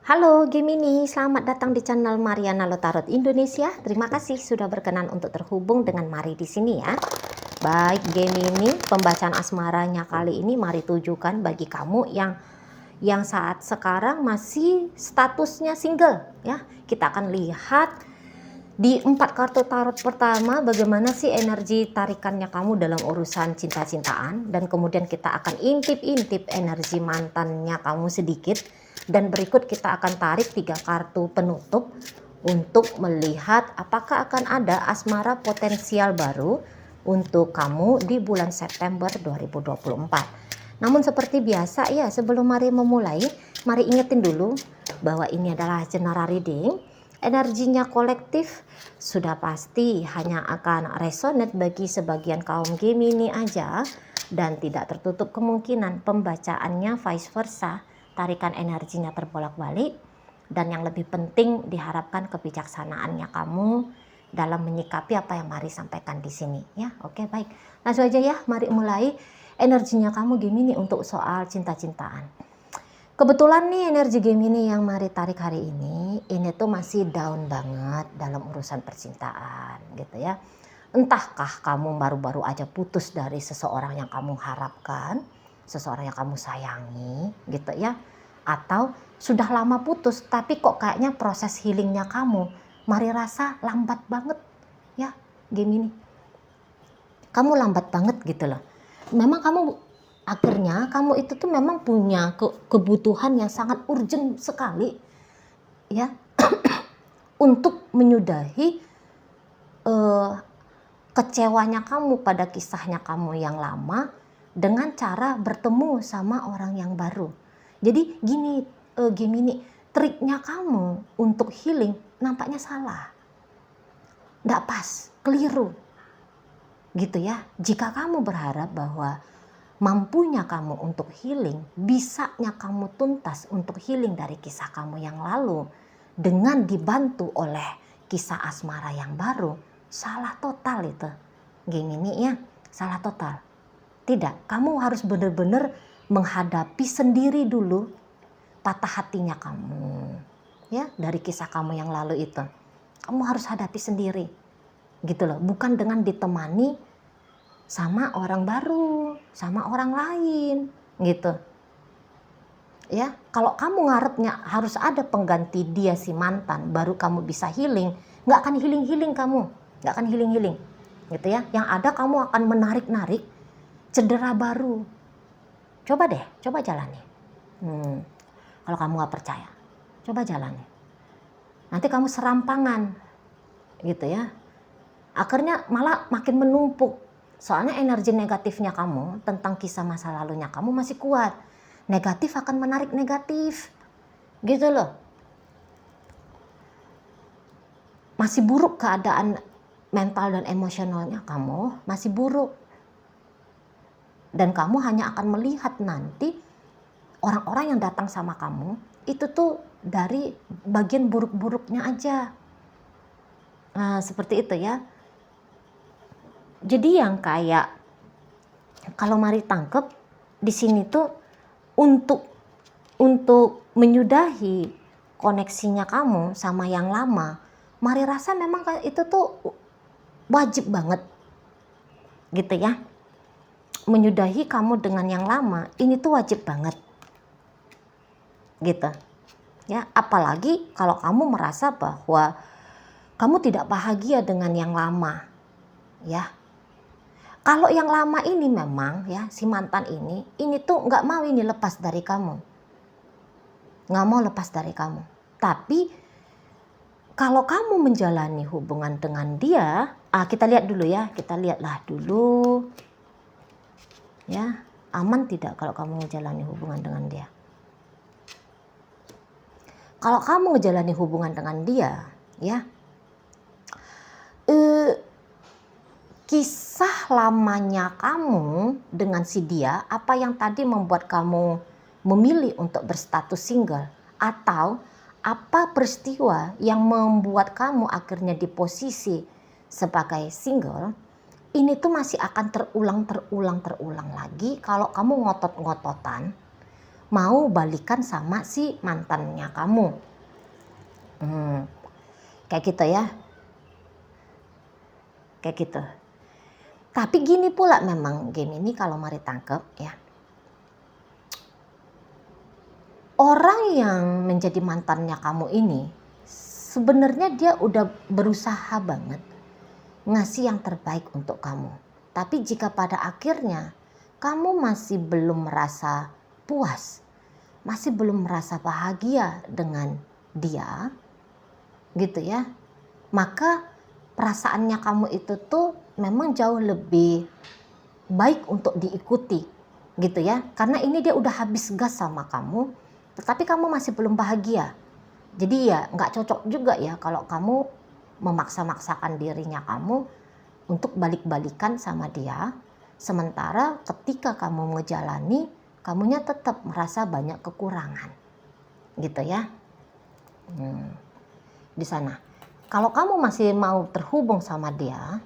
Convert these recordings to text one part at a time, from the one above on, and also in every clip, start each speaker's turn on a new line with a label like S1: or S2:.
S1: Halo Gemini, selamat datang di channel Mariana Lotarot Indonesia. Terima kasih sudah berkenan untuk terhubung dengan Mari di sini ya. Baik Gemini, pembacaan asmaranya kali ini mari tujukan bagi kamu yang saat sekarang masih statusnya single ya. Kita akan lihat di 4 kartu tarot pertama bagaimana sih energi tarikannya kamu dalam urusan cinta-cintaan, dan kemudian kita akan intip-intip energi mantannya kamu sedikit, dan berikut kita akan tarik 3 kartu penutup untuk melihat apakah akan ada asmara potensial baru untuk kamu di bulan September 2024. Namun seperti biasa ya, sebelum mari memulai, mari ingetin dulu bahwa ini adalah general reading. Energinya kolektif sudah pasti hanya akan resonate bagi sebagian kaum Gemini aja, dan tidak tertutup kemungkinan pembacaannya vice versa, tarikan energinya terbolak-balik, dan yang lebih penting diharapkan kebijaksanaannya kamu dalam menyikapi apa yang Mari sampaikan di sini ya. Oke, baik. Langsung aja ya, mari mulai energinya kamu Gemini untuk soal cinta-cintaan. Kebetulan nih energi Gemini yang Mari tarik hari ini tuh masih down banget dalam urusan percintaan gitu ya. Entahkah kamu baru-baru aja putus dari seseorang yang kamu harapkan, seseorang yang kamu sayangi gitu ya, atau sudah lama putus tapi kok kayaknya proses healingnya kamu Mari rasa lambat banget ya Gemini. Kamu lambat banget gitu loh. Memang akhirnya kamu itu tuh memang punya kebutuhan yang sangat urgent sekali ya untuk menyudahi kecewanya kamu pada kisahnya kamu yang lama dengan cara bertemu sama orang yang baru. Jadi gini Gemini, triknya kamu untuk healing nampaknya salah, nggak pas, keliru gitu ya. Jika kamu berharap bahwa mampunya kamu untuk healing, bisanya kamu tuntas untuk healing dari kisah kamu yang lalu dengan dibantu oleh kisah asmara yang baru, salah total itu Gemini ya, salah total. Tidak, kamu harus benar-benar menghadapi sendiri dulu patah hatinya kamu ya dari kisah kamu yang lalu itu. Kamu harus hadapi sendiri gitu loh, bukan dengan ditemani sama orang baru, sama orang lain gitu ya. Kalau kamu ngarepnya harus ada pengganti dia si mantan baru kamu bisa healing, nggak akan healing kamu, nggak akan healing gitu ya. Yang ada kamu akan menarik cedera baru. Coba deh, coba jalani. Kalau kamu nggak percaya, coba jalani. Nanti kamu serampangan gitu ya, akhirnya malah makin menumpuk. Soalnya energi negatifnya kamu tentang kisah masa lalunya kamu masih kuat. Negatif akan menarik negatif. Gitu loh. Masih buruk keadaan mental dan emosionalnya kamu, masih buruk. Dan kamu hanya akan melihat nanti orang-orang yang datang sama kamu itu tuh dari bagian buruk-buruknya aja. Nah, seperti itu ya. Jadi yang kayak kalau Mari tangkep di sini tuh untuk menyudahi koneksinya kamu sama yang lama, Mari rasa memang itu tuh wajib banget gitu ya. Menyudahi kamu dengan yang lama ini tuh wajib banget gitu ya. Apalagi kalau kamu merasa bahwa kamu tidak bahagia dengan yang lama ya. Kalau yang lama ini memang ya, si mantan ini tuh nggak mau ini lepas dari kamu. Nggak mau lepas dari kamu. Tapi kalau kamu menjalani hubungan dengan dia, kita lihat dulu ya, kita lihatlah dulu. Ya, aman tidak kalau kamu menjalani hubungan dengan dia? Kalau kamu menjalani hubungan dengan dia, ya, kisah lamanya kamu dengan si dia, apa yang tadi membuat kamu memilih untuk berstatus single, atau apa peristiwa yang membuat kamu akhirnya di posisi sebagai single, ini tuh masih akan terulang lagi kalau kamu ngotot-ngototan mau balikan sama si mantannya kamu. Kayak gitu ya. Kayak gitu. Tapi gini pula memang Gemini kalau mari tangkep ya. Orang yang menjadi mantannya kamu ini sebenarnya dia udah berusaha banget ngasih yang terbaik untuk kamu. Tapi jika pada akhirnya kamu masih belum merasa puas, masih belum merasa bahagia dengan dia, gitu ya, maka perasaannya kamu itu tuh memang jauh lebih baik untuk diikuti, gitu ya. Karena ini dia udah habis gas sama kamu, tetapi kamu masih belum bahagia. Jadi ya nggak cocok juga ya kalau kamu memaksa-maksakan dirinya kamu untuk balik-balikan sama dia, sementara ketika kamu menjalani, kamunya tetap merasa banyak kekurangan, gitu ya. Di sana, kalau kamu masih mau terhubung sama dia,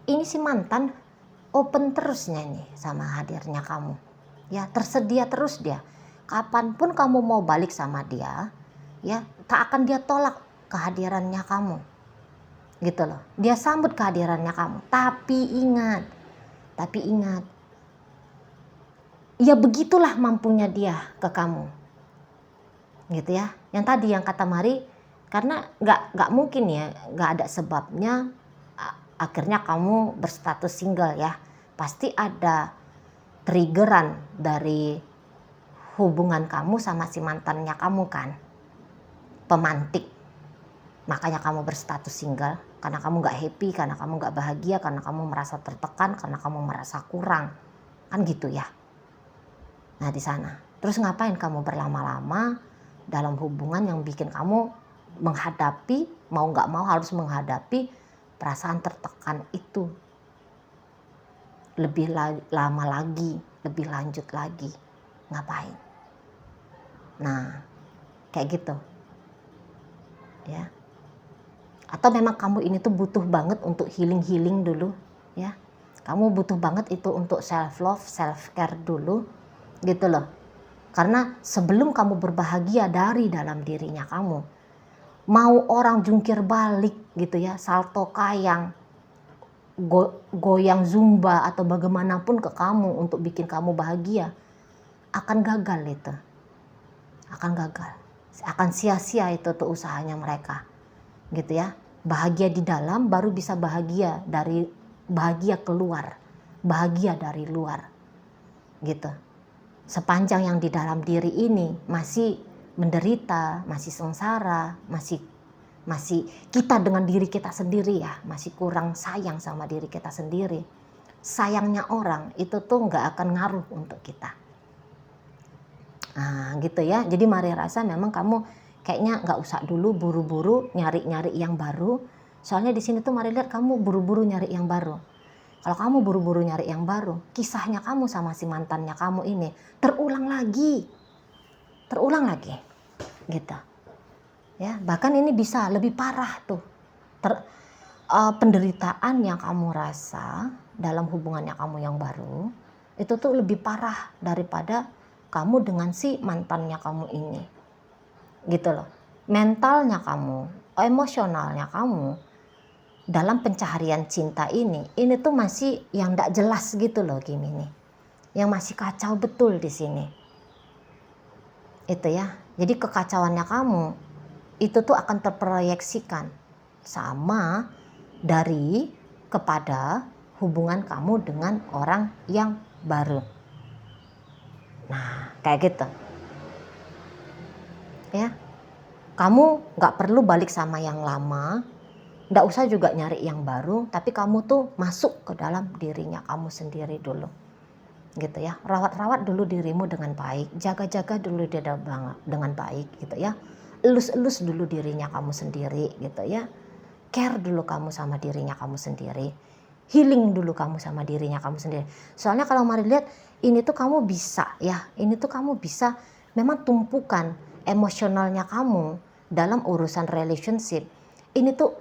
S1: ini si mantan open terusnya nih sama hadirnya kamu, ya, tersedia terus dia. Kapanpun kamu mau balik sama dia, ya, tak akan dia tolak kehadirannya kamu, gitu loh. Dia sambut kehadirannya kamu. Tapi ingat, ya begitulah mampunya dia ke kamu, gitu ya. Yang tadi yang kata Mari, karena nggak mungkin ya, nggak ada sebabnya akhirnya kamu berstatus single ya. Pasti ada triggeran dari hubungan kamu sama si mantannya kamu kan, pemantik. Makanya kamu berstatus single, karena kamu gak happy, karena kamu gak bahagia, karena kamu merasa tertekan, karena kamu merasa kurang, kan gitu ya. Nah di sana, terus ngapain kamu berlama-lama dalam hubungan yang bikin kamu menghadapi, mau gak mau harus menghadapi perasaan tertekan itu lebih lama lagi, lebih lanjut lagi. Ngapain? Nah kayak gitu ya. Atau memang kamu ini tuh butuh banget untuk healing dulu ya. Kamu butuh banget itu untuk self love, self care dulu, gitu loh. Karena sebelum kamu berbahagia dari dalam dirinya kamu, mau orang jungkir balik gitu ya, salto kayang, goyang zumba atau bagaimanapun ke kamu untuk bikin kamu bahagia, akan gagal itu. Akan gagal. Akan sia-sia itu tuh usahanya mereka, gitu ya. Bahagia di dalam baru bisa bahagia keluar, bahagia dari luar, gitu. Sepanjang yang di dalam diri ini masih menderita, masih sengsara, masih kita dengan diri kita sendiri ya, masih kurang sayang sama diri kita sendiri, sayangnya orang itu tuh nggak akan ngaruh untuk kita. Nah gitu ya. Jadi Mari rasa memang kamu kayaknya nggak usah dulu buru-buru nyari-nyari yang baru. Soalnya di sini tuh Mari lihat kamu buru-buru nyari yang baru. Kalau kamu buru-buru nyari yang baru, kisahnya kamu sama si mantannya kamu ini terulang lagi, gitu. Ya, bahkan ini bisa lebih parah tuh. Penderitaan yang kamu rasa dalam hubungannya kamu yang baru itu tuh lebih parah daripada kamu dengan si mantannya kamu ini, gitu loh. Mentalnya kamu, emosionalnya kamu dalam pencaharian cinta ini tuh masih yang gak jelas gitu loh Gemini, yang masih kacau betul di sini, itu ya. Jadi kekacauannya kamu itu tuh akan terproyeksikan sama dari kepada hubungan kamu dengan orang yang baru. Nah kayak gitu ya. Kamu gak perlu balik sama yang lama, gak usah juga nyari yang baru, tapi kamu tuh masuk ke dalam dirinya kamu sendiri dulu, gitu ya. Rawat dulu dirimu dengan baik, jaga dulu dia dengan baik, gitu ya. Elus dulu dirinya kamu sendiri, gitu ya. Care dulu kamu sama dirinya kamu sendiri, healing dulu kamu sama dirinya kamu sendiri. Soalnya kalau Mari lihat ini tuh kamu bisa ya, ini tuh kamu bisa memang tumpukan emosionalnya kamu dalam urusan relationship ini tuh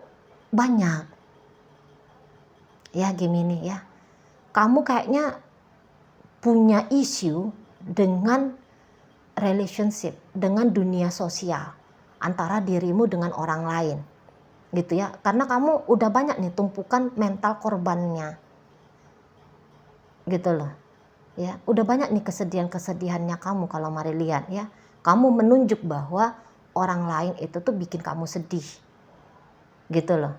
S1: banyak ya Gemini ya. Kamu kayaknya punya isu dengan relationship, dengan dunia sosial antara dirimu dengan orang lain, gitu ya. Karena kamu udah banyak nih tumpukan mental korbannya, gitu loh. Ya, udah banyak nih kesedihan-kesedihannya kamu kalau Mari lihat ya. Kamu menunjuk bahwa orang lain itu tuh bikin kamu sedih, gitu loh.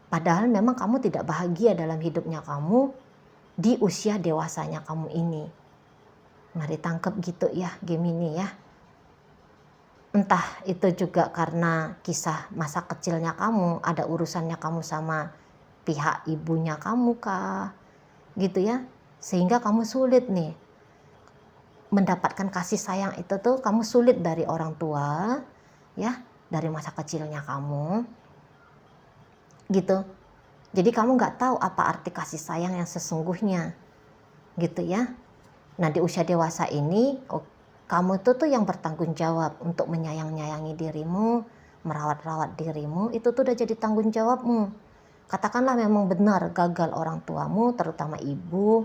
S1: Padahal memang kamu tidak bahagia dalam hidupnya kamu di usia dewasanya kamu ini. Mari tangkap gitu ya Gemini ya. Entah itu juga karena kisah masa kecilnya kamu, ada urusannya kamu sama pihak ibunya kamu kah, gitu ya. Sehingga kamu sulit nih mendapatkan kasih sayang itu tuh, kamu sulit dari orang tua ya, dari masa kecilnya kamu, gitu. Jadi kamu nggak tahu apa arti kasih sayang yang sesungguhnya, gitu ya. Nah di usia dewasa ini kamu tuh yang bertanggung jawab untuk menyayangi dirimu, merawat dirimu, itu tuh udah jadi tanggung jawabmu. Katakanlah memang benar gagal orang tuamu, terutama ibu,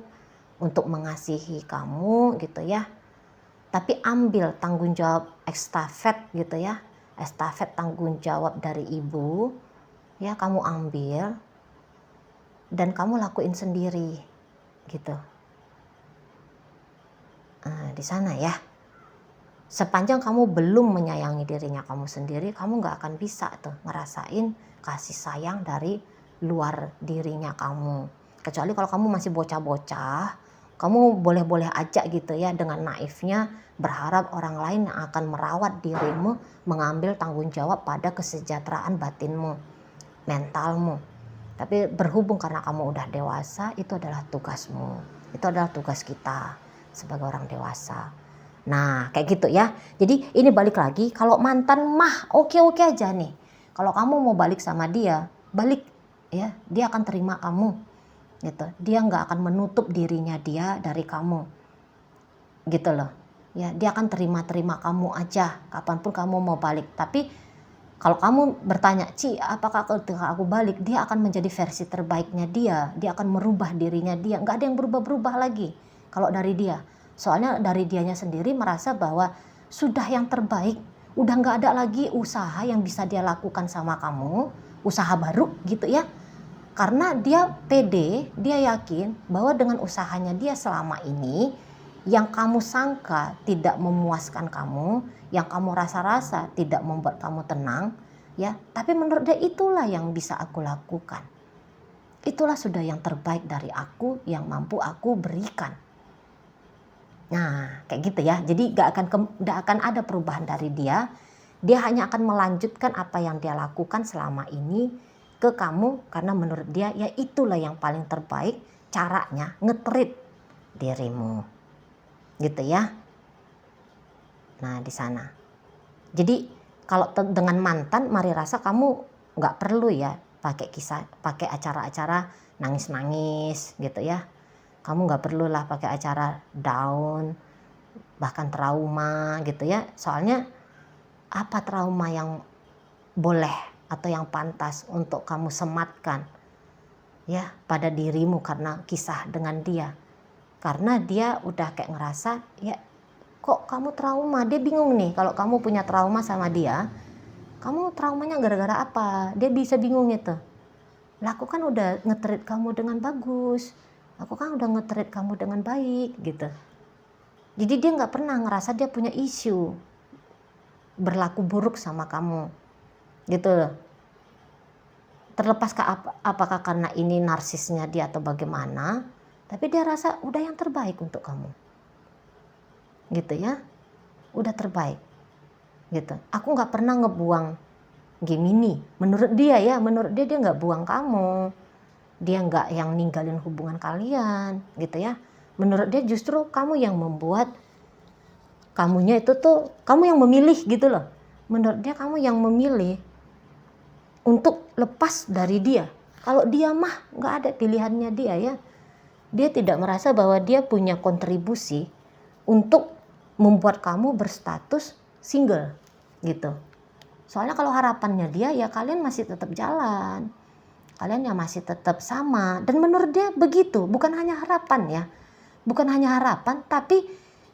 S1: untuk mengasihi kamu gitu ya. Tapi ambil tanggung jawab estafet gitu ya. Estafet tanggung jawab dari ibu, ya kamu ambil dan kamu lakuin sendiri gitu. Nah, di sana ya. Sepanjang kamu belum menyayangi dirinya kamu sendiri, kamu nggak akan bisa tuh ngerasain kasih sayang dari luar dirinya kamu. Kecuali kalau kamu masih bocah-bocah, kamu boleh-boleh aja gitu ya dengan naifnya berharap orang lain yang akan merawat dirimu, mengambil tanggung jawab pada kesejahteraan batinmu, mentalmu. Tapi berhubung karena kamu udah dewasa, itu adalah tugasmu. Itu adalah tugas kita sebagai orang dewasa. Nah kayak gitu ya. Jadi ini balik lagi, kalau mantan mah oke-oke aja nih. Kalau kamu mau balik sama dia, balik ya, dia akan terima kamu gitu. Dia nggak akan menutup dirinya dia dari kamu gitu loh ya. Dia akan terima kamu aja kapanpun kamu mau balik. Tapi kalau kamu bertanya, Ci apakah ketika aku balik dia akan menjadi versi terbaiknya dia akan merubah dirinya dia, nggak ada yang berubah-berubah lagi kalau dari dia. Soalnya dari dianya sendiri merasa bahwa sudah yang terbaik, udah nggak ada lagi usaha yang bisa dia lakukan sama kamu, usaha baru gitu ya. Karena dia pede, dia yakin bahwa dengan usahanya dia selama ini, yang kamu sangka tidak memuaskan kamu, yang kamu rasa-rasa tidak membuat kamu tenang, ya, tapi menurut dia itulah yang bisa aku lakukan. Itulah sudah yang terbaik dari aku yang mampu aku berikan. Nah, kayak gitu ya. Jadi gak akan ada perubahan dari dia. Dia hanya akan melanjutkan apa yang dia lakukan selama ini ke kamu, karena menurut dia ya itulah yang paling terbaik caranya nge-treat dirimu. Gitu ya. Nah, di sana. Jadi kalau dengan mantan, Mari rasa kamu nggak perlu ya pakai acara-acara nangis-nangis gitu ya. Kamu nggak perlulah pakai acara down, bahkan trauma gitu ya. Soalnya apa trauma yang boleh atau yang pantas untuk kamu sematkan ya pada dirimu karena kisah dengan dia? Karena dia udah kayak ngerasa ya kok kamu trauma. Dia bingung nih kalau kamu punya trauma sama dia, kamu traumanya gara-gara apa? Dia bisa bingung itu. Lah aku kan udah nge-treat kamu dengan bagus, aku kan udah nge-treat kamu dengan baik gitu. Jadi dia nggak pernah ngerasa dia punya isu berlaku buruk sama kamu gitu loh. Terlepas apakah karena ini narsisnya dia atau bagaimana, tapi dia rasa udah yang terbaik untuk kamu gitu ya, udah terbaik gitu. Aku nggak pernah ngebuang Gemini, menurut dia ya, menurut dia nggak buang kamu, dia nggak yang ninggalin hubungan kalian gitu ya. Menurut dia justru kamu yang membuat kamunya itu tuh, kamu yang memilih gitu loh. Menurut dia kamu yang memilih untuk lepas dari dia. Kalau dia mah nggak ada pilihannya dia ya. Dia tidak merasa bahwa dia punya kontribusi untuk membuat kamu berstatus single gitu. Soalnya kalau harapannya dia ya kalian masih tetap jalan, kalian ya masih tetap sama. Dan menurut dia begitu, bukan hanya harapan ya, bukan hanya harapan, tapi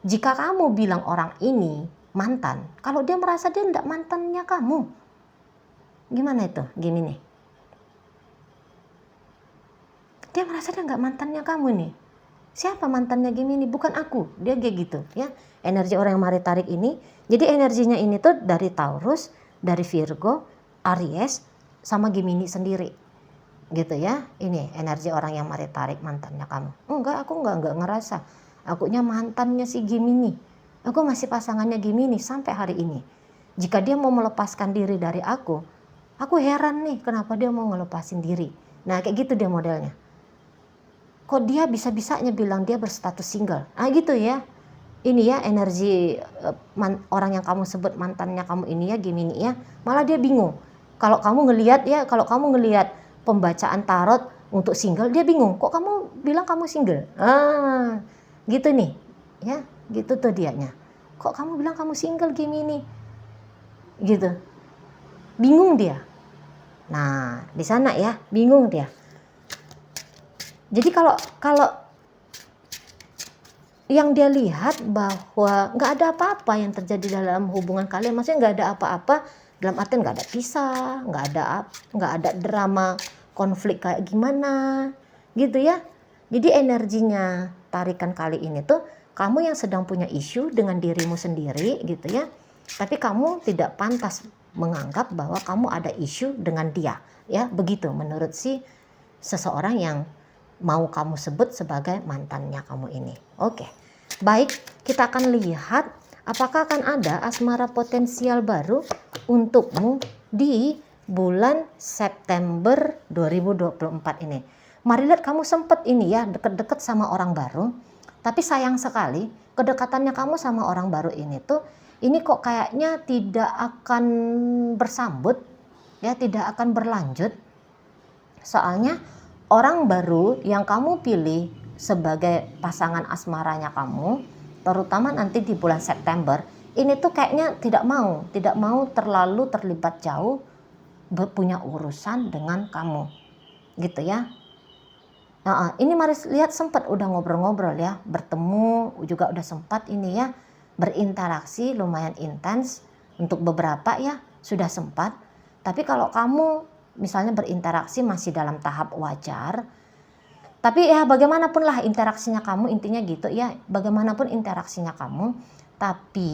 S1: Jika kamu bilang orang ini mantan, kalau dia merasa dia enggak mantannya kamu, gimana itu Gemini? Dia merasa dia enggak mantannya kamu nih. Siapa mantannya Gemini? Bukan aku. Dia kayak gitu ya. Energi orang yang mari tarik ini. Jadi energinya ini tuh dari Taurus, dari Virgo, Aries, sama Gemini sendiri. Gitu ya. Ini energi orang yang mari tarik mantannya kamu. Enggak, aku enggak ngerasa. Akunya mantannya si Gemini. Aku masih pasangannya Gemini sampai hari ini. Jika dia mau melepaskan diri dari aku heran nih kenapa dia mau ngelepasin diri. Nah kayak gitu dia modelnya. Kok dia bisa-bisanya bilang dia berstatus single. Gitu ya. Ini ya energi orang yang kamu sebut mantannya kamu ini ya Gemini ya. Malah dia bingung. Kalau kamu ngelihat pembacaan tarot untuk single, dia bingung. Kok kamu bilang kamu single? Gitu nih. Ya, gitu tuh dianya. Kok kamu bilang kamu single Gemini? Gitu. Bingung dia. Nah, di sana ya, bingung dia. Jadi kalau yang dia lihat bahwa nggak ada apa-apa yang terjadi dalam hubungan kalian, maksudnya nggak ada apa-apa dalam artian nggak ada pisah, nggak ada drama konflik kayak gimana, gitu ya. Jadi energinya tarikan kali ini tuh kamu yang sedang punya isu dengan dirimu sendiri, gitu ya. Tapi kamu tidak pantas menganggap bahwa kamu ada isu dengan dia, ya begitu menurut si seseorang yang mau kamu sebut sebagai mantannya kamu ini. Oke, baik, kita akan lihat apakah akan ada asmara potensial baru untukmu di bulan September 2024 ini. Mari lihat, kamu sempet ini ya deket-deket sama orang baru, tapi sayang sekali kedekatannya kamu sama orang baru ini tuh ini kok kayaknya tidak akan bersambut ya, tidak akan berlanjut. Soalnya orang baru yang kamu pilih sebagai pasangan asmaranya kamu, terutama nanti di bulan September, ini tuh kayaknya tidak mau terlalu terlibat jauh punya urusan dengan kamu, gitu ya. Nah, ini mari lihat sempat udah ngobrol-ngobrol ya, bertemu juga udah sempat ini ya, berinteraksi lumayan intens untuk beberapa ya, sudah sempat. Tapi kalau kamu misalnya berinteraksi masih dalam tahap wajar, tapi ya bagaimanapun lah interaksinya kamu, intinya gitu ya, bagaimanapun interaksinya kamu, tapi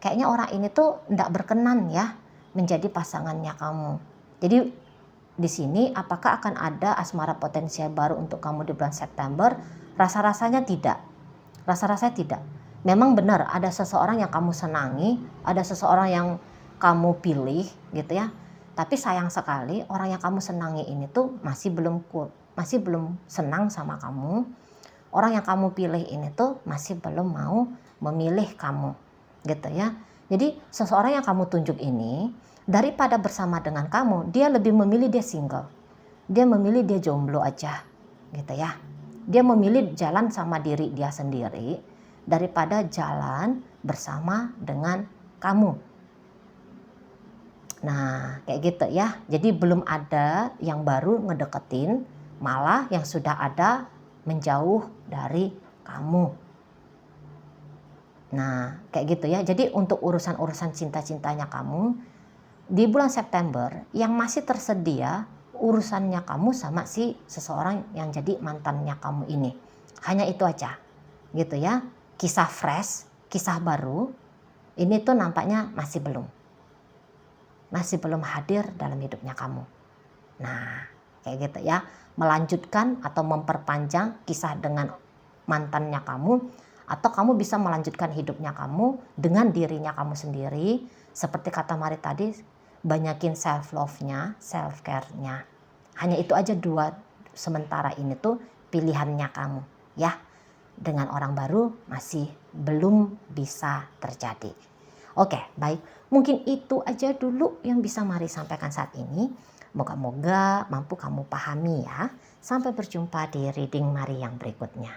S1: kayaknya orang ini tuh enggak berkenan ya menjadi pasangannya kamu. Jadi di sini apakah akan ada asmara potensial baru untuk kamu di bulan September? Rasa-rasanya tidak. Rasa-rasanya tidak. Memang benar ada seseorang yang kamu senangi, ada seseorang yang kamu pilih gitu ya. Tapi sayang sekali orang yang kamu senangi ini tuh masih belum senang sama kamu. Orang yang kamu pilih ini tuh masih belum mau memilih kamu gitu ya. Jadi seseorang yang kamu tunjuk ini daripada bersama dengan kamu, dia lebih memilih dia single. Dia memilih dia jomblo aja gitu ya. Dia memilih jalan sama diri dia sendiri daripada jalan bersama dengan kamu. Nah, kayak gitu ya. Jadi belum ada yang baru ngedeketin, malah yang sudah ada menjauh dari kamu. Nah, kayak gitu ya. Jadi untuk urusan-urusan cinta-cintanya kamu di bulan September yang masih tersedia urusannya kamu sama si seseorang yang jadi mantannya kamu ini. Hanya itu aja. Gitu ya. Kisah fresh, kisah baru ini tuh nampaknya masih belum hadir dalam hidupnya kamu. Nah, kayak gitu ya. Melanjutkan atau memperpanjang kisah dengan mantannya kamu, atau kamu bisa melanjutkan hidupnya kamu dengan dirinya kamu sendiri. Seperti kata Mari tadi, banyakin self love-nya, self care-nya. Hanya itu aja dua sementara ini tuh pilihannya kamu ya. Dengan orang baru masih belum bisa terjadi. Oke, baik. Mungkin itu aja dulu yang bisa Mari sampaikan saat ini. Moga-moga mampu kamu pahami ya. Sampai berjumpa di reading Mari yang berikutnya.